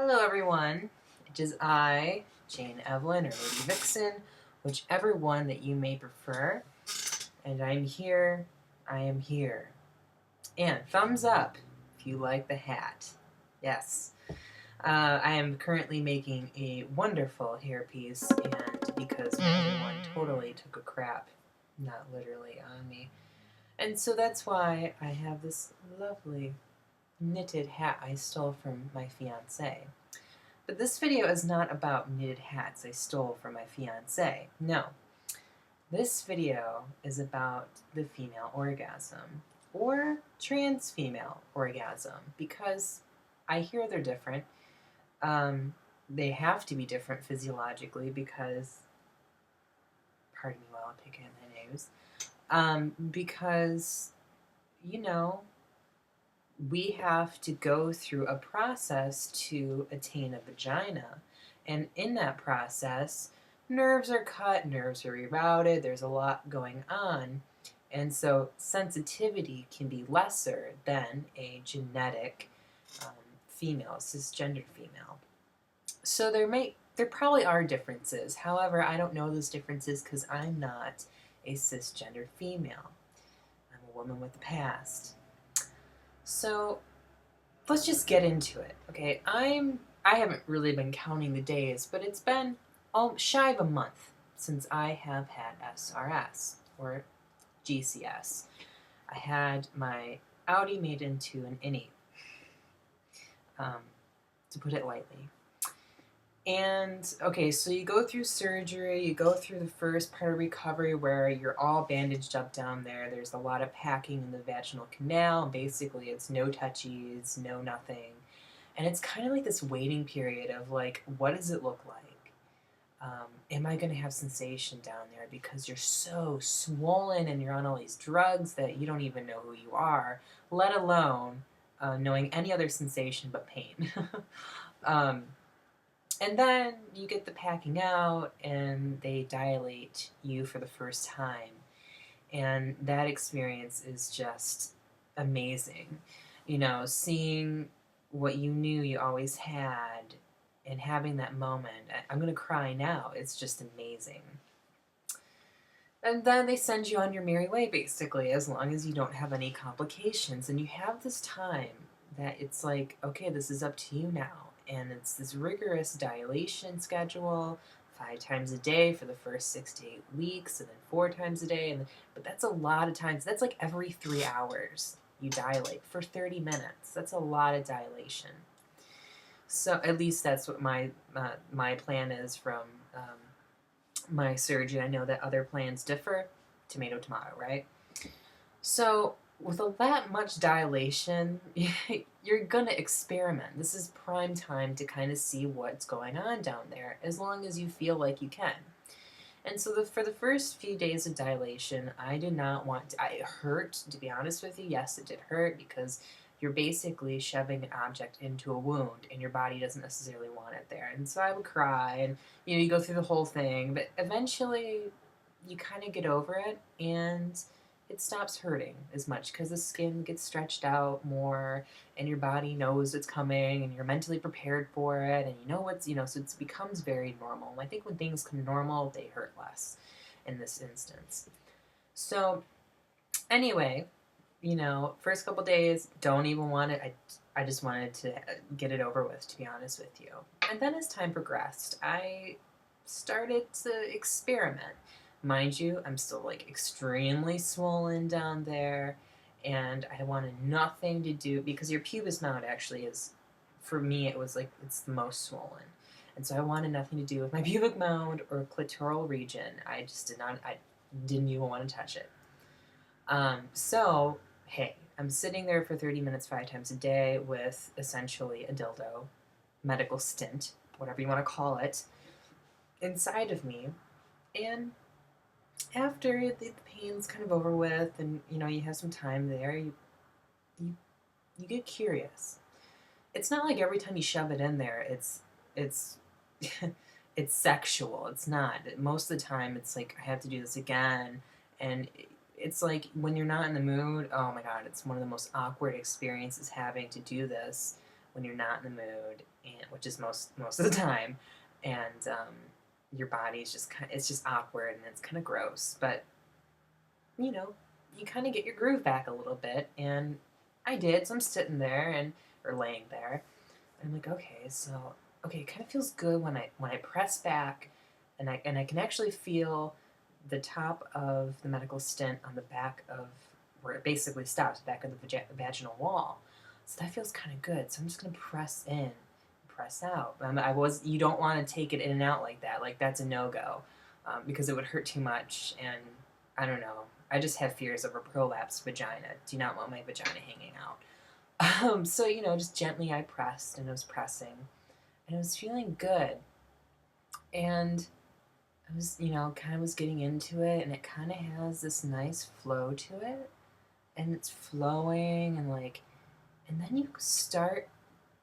Hello everyone, it is I, Jane Evelyn, or Lady Vixen, whichever one that you may prefer, and I am here. And thumbs up if you like the hat. Yes. I am currently making a wonderful hairpiece, and because my other one totally took a crap, not literally, on me. And so that's why I have this lovely knitted hat I stole from my fiancé. But this video is not about knitted hats I stole from my fiancé. No. This video is about the female orgasm, or trans female orgasm, because I hear they're different. They have to be different physiologically because, pardon me while I pick in my nose, because, you know, we have to go through a process to attain a vagina. And in that process, nerves are cut, nerves are rerouted, there's a lot going on. And so sensitivity can be lesser than a genetic female, cisgendered female. So there probably are differences. However, I don't know those differences because I'm not a cisgendered female. I'm a woman with a past. So let's just get into it, okay? I haven't really been counting the days, but it's been shy of a month since I have had SRS, or GCS. I had my outie made into an innie, to put it lightly. And, okay, so you go through surgery, you go through the first part of recovery where you're all bandaged up down there. There's a lot of packing in the vaginal canal. Basically, it's no touchies, no nothing. And it's kind of like this waiting period of, like, what does it look like? Am I going to have sensation down there? Because you're so swollen and you're on all these drugs that you don't even know who you are, let alone knowing any other sensation but pain. And then you get the packing out and they dilate you for the first time. And that experience is just amazing. You know, seeing what you knew you always had and having that moment. I'm going to cry now. It's just amazing. And then they send you on your merry way, basically, as long as you don't have any complications. And you have this time that it's like, okay, this is up to you now. And it's this rigorous dilation schedule, 5 times a day for the first 6 to 8 weeks, and then 4 times a day. But that's a lot of times. That's like every 3 hours you dilate for 30 minutes. That's a lot of dilation. So at least that's what my plan is from my surgeon. I know that other plans differ. Tomato, tomato, right? So with that much dilation, you're going to experiment. This is prime time to kind of see what's going on down there, as long as you feel like you can. And so for the first few days of dilation, I did not want to, it hurt, to be honest with you. Yes, it did hurt because you're basically shoving an object into a wound and your body doesn't necessarily want it there. And so I would cry and, you go through the whole thing, but eventually you kind of get over it and it stops hurting as much because the skin gets stretched out more and your body knows it's coming and you're mentally prepared for it and you know what's, so it becomes very normal. And I think when things come normal, they hurt less in this instance. So anyway, first couple days, don't even want it. I just wanted to get it over with, to be honest with you. And then as time progressed, I started to experiment. Mind you, I'm still like extremely swollen down there, and I wanted nothing to do, because your pubis mound actually is, for me, it was like, it's the most swollen. And so I wanted nothing to do with my pubic mound or clitoral region. I didn't even want to touch it. So, hey, I'm sitting there for 30 minutes 5 times a day with essentially a dildo, medical stint, whatever you want to call it, inside of me, and after the pain's kind of over with and, you have some time there, you get curious. It's not like every time you shove it in there, it's it's sexual. It's not. Most of the time, it's like, I have to do this again. And it's like, when you're not in the mood, oh my God, it's one of the most awkward experiences having to do this when you're not in the mood. and which is most of the time, and your body's just it's just awkward and it's kind of gross, but you know, you kind of get your groove back a little bit, and I did. So I'm sitting there or laying there, and I'm like, okay, so okay, it kind of feels good when I press back, and I can actually feel the top of the medical stent on the back of where it basically stops, back of the vaginal wall. So that feels kind of good. So I'm just gonna press in, press out. You don't want to take it in and out like that. Like that's a no go, because it would hurt too much, and I don't know. I just have fears of a prolapsed vagina. Do not want my vagina hanging out. So, just gently I pressed and I was pressing and I was feeling good. And I was, kind of was getting into it, and it kind of has this nice flow to it. And it's flowing and then you start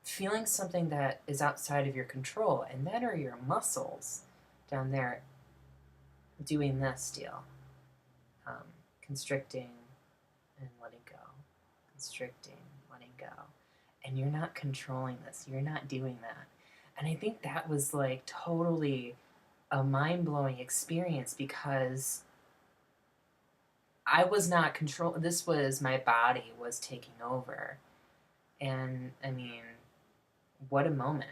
feeling something that is outside of your control. And that are your muscles down there doing this deal. Constricting and letting go, constricting, letting go. And you're not controlling this. You're not doing that. And I think that was like totally a mind-blowing experience, because I was not control. This was my body was taking over. And I mean, what a moment,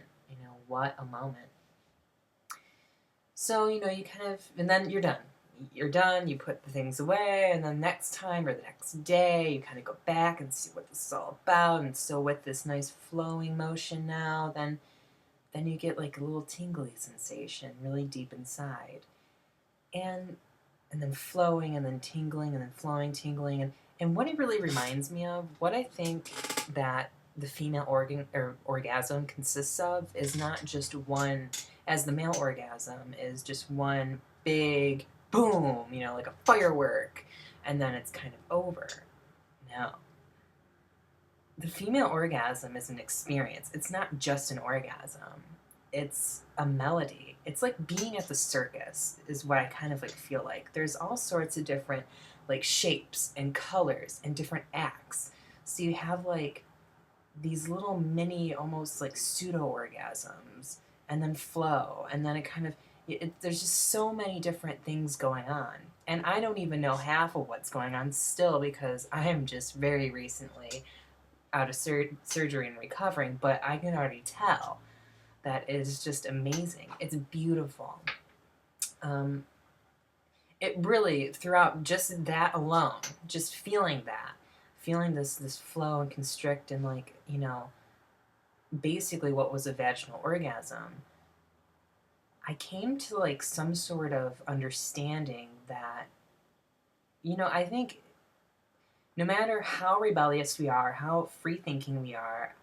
what a moment. So, you kind of, and then you're done. You're done, you put the things away, and then next time or the next day, you kind of go back and see what this is all about. And so with this nice flowing motion now, then you get like a little tingly sensation really deep inside. And then flowing, and then tingling, and then flowing, tingling. And what it really reminds me of, what I think that the female orgasm consists of is not just one, as the male orgasm is just one big boom, like a firework, and then it's kind of over. No. The female orgasm is an experience. It's not just an orgasm. It's a melody. It's like being at the circus is what I kind of like feel like. There's all sorts of different like shapes and colors and different acts. So you have like these little mini, almost like pseudo orgasms, and then flow, and then it kind of, there's just so many different things going on. And I don't even know half of what's going on still, because I am just very recently out of surgery and recovering, but I can already tell that it is just amazing. It's beautiful. It really, throughout just that alone, just feeling this flow and constrict, and like, basically what was a vaginal orgasm, I came to like some sort of understanding that, I think no matter how rebellious we are, how free-thinking we are,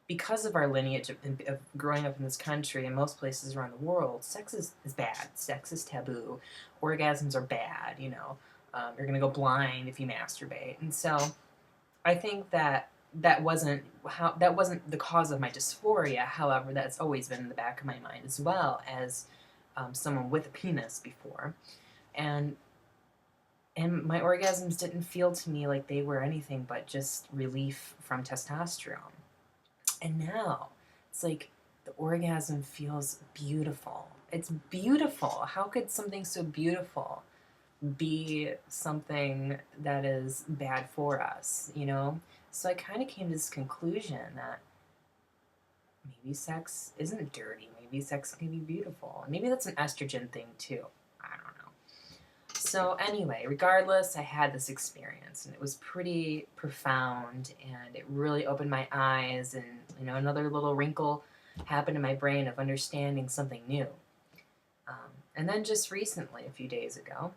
because of our lineage of growing up in this country and most places around the world, sex is bad. Sex is taboo. Orgasms are bad, you're going to go blind if you masturbate. And so I think that wasn't the cause of my dysphoria. However, that's always been in the back of my mind, as well as someone with a penis before. And my orgasms didn't feel to me like they were anything but just relief from testosterone. And now it's like the orgasm feels beautiful. It's beautiful. How could something so beautiful be something that is bad for us, So I kind of came to this conclusion that maybe sex isn't dirty. Maybe sex can be beautiful. Maybe that's an estrogen thing too. I don't know. So anyway, regardless, I had this experience, and it was pretty profound, and it really opened my eyes, and another little wrinkle happened in my brain of understanding something new. And then just recently, a few days ago,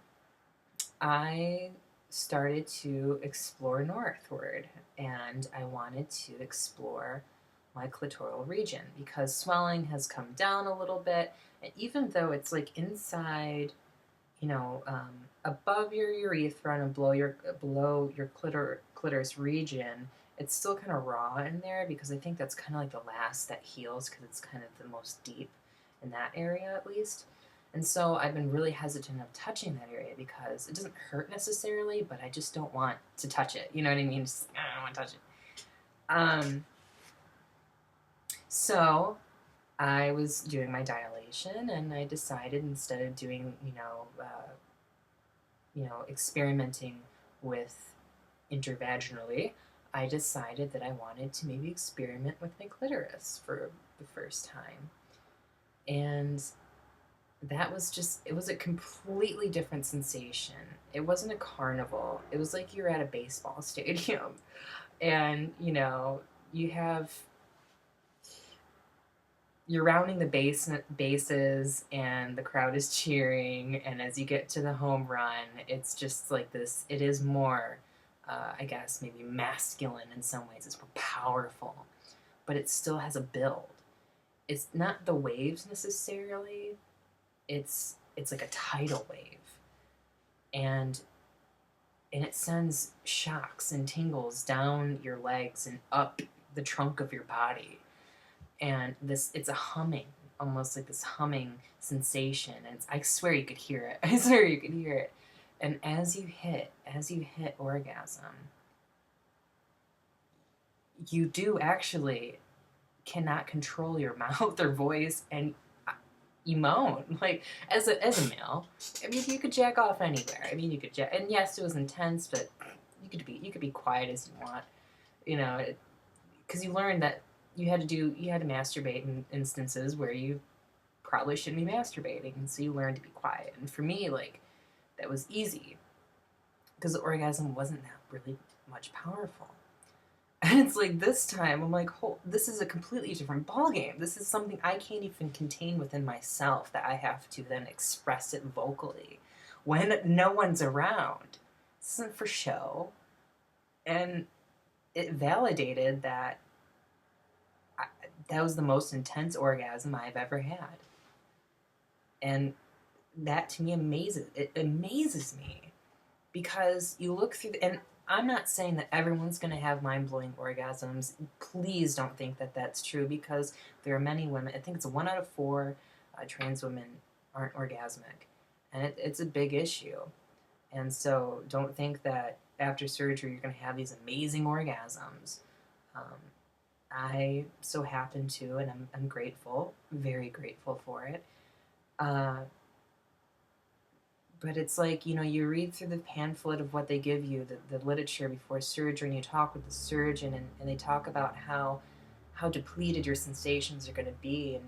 I started to explore northward, and I wanted to explore my clitoral region, because swelling has come down a little bit, and even though it's like inside, above your urethra and below your clitoris region, it's still kind of raw in there, because I think that's kind of like the last that heals, because it's kind of the most deep in that area, at least. And so I've been really hesitant of touching that area, because it doesn't hurt necessarily, but I just don't want to touch it. You know what I mean? I don't want to touch it. So I was doing my dilation, and I decided instead of doing, experimenting with intervaginally, I decided that I wanted to maybe experiment with my clitoris for the first time. And that was just, it was a completely different sensation. It wasn't a carnival. It was like you're at a baseball stadium. And, you have, you're rounding the bases and the crowd is cheering. And as you get to the home run, it's just like this, it is more, I guess, maybe masculine in some ways. It's more powerful, but it still has a build. It's not the waves necessarily. It's like a tidal wave, and it sends shocks and tingles down your legs and up the trunk of your body. And it's a humming, almost like this humming sensation. And I swear you could hear it. I swear you could hear it. And as you hit orgasm, you do actually cannot control your mouth or voice, and you moan like as a male. I mean, you could jack off anywhere. I mean, you could jack, and yes, it was intense, but you could be quiet as you want, because you learned that you had to masturbate in instances where you probably shouldn't be masturbating, and so you learned to be quiet. And for me, like, that was easy because the orgasm wasn't that really much powerful. And it's like this time, I'm like, this is a completely different ballgame. This is something I can't even contain within myself, that I have to then express it vocally when no one's around. This isn't for show. And it validated that that was the most intense orgasm I've ever had. And that to me amazes me, because you look through and I'm not saying that everyone's going to have mind-blowing orgasms. Please don't think that that's true, because there are many women, I think it's 1 out of 4 trans women aren't orgasmic. And it's a big issue. And so don't think that after surgery you're going to have these amazing orgasms. I so happen to, and I'm grateful, very grateful for it. But it's like, you read through the pamphlet of what they give you, the literature before surgery, and you talk with the surgeon, and they talk about how depleted your sensations are going to be.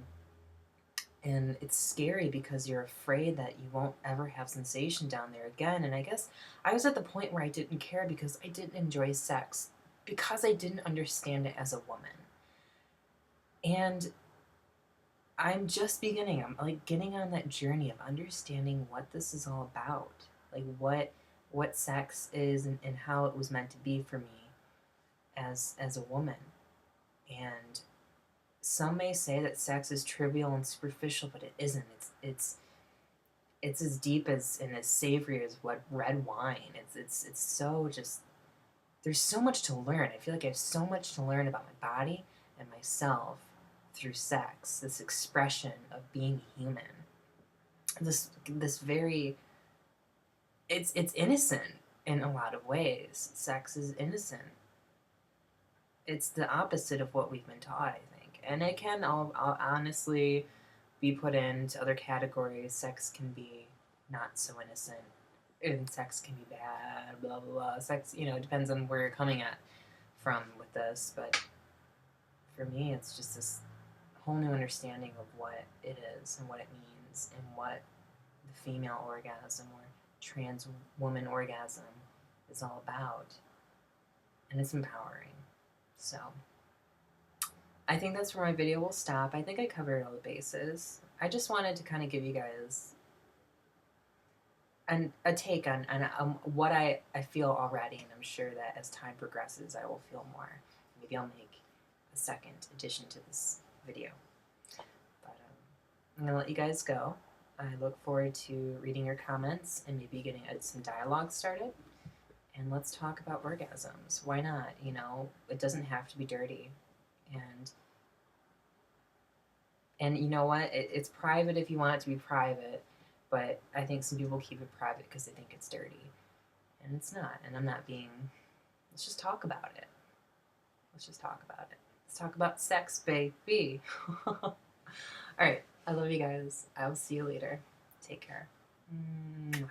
And it's scary because you're afraid that you won't ever have sensation down there again. And I guess I was at the point where I didn't care, because I didn't enjoy sex, because I didn't understand it as a woman. And I'm just beginning. I'm like getting on that journey of understanding what this is all about, like what sex is, and how it was meant to be for me as a woman. And some may say that sex is trivial and superficial, but it isn't. It's as deep as and as savory as what red wine. It's so just, there's so much to learn. I feel like I have so much to learn about my body and myself through sex, this expression of being human. This very, it's innocent in a lot of ways. Sex is innocent. It's the opposite of what we've been taught, I think. And it can all honestly be put into other categories. Sex can be not so innocent, and sex can be bad, blah, blah, blah. Sex, depends on where you're coming at from with this. But for me, it's just this whole new understanding of what it is and what it means, and what the female orgasm or trans woman orgasm is all about. And it's empowering. So I think that's where my video will stop. I think I covered all the bases. I just wanted to kind of give you guys a take on what I feel already, and I'm sure that as time progresses I will feel more. Maybe I'll make a second addition to this video. But I'm going to let you guys go. I look forward to reading your comments and maybe getting some dialogue started. And let's talk about orgasms. Why not? It doesn't have to be dirty. And you know what? It's private if you want it to be private, but I think some people keep it private because they think it's dirty. And it's not. And I'm not being... Let's just talk about it. Let's just talk about it. Let's talk about sex, baby. All right. I love you guys. I will see you later. Take care. Mwah.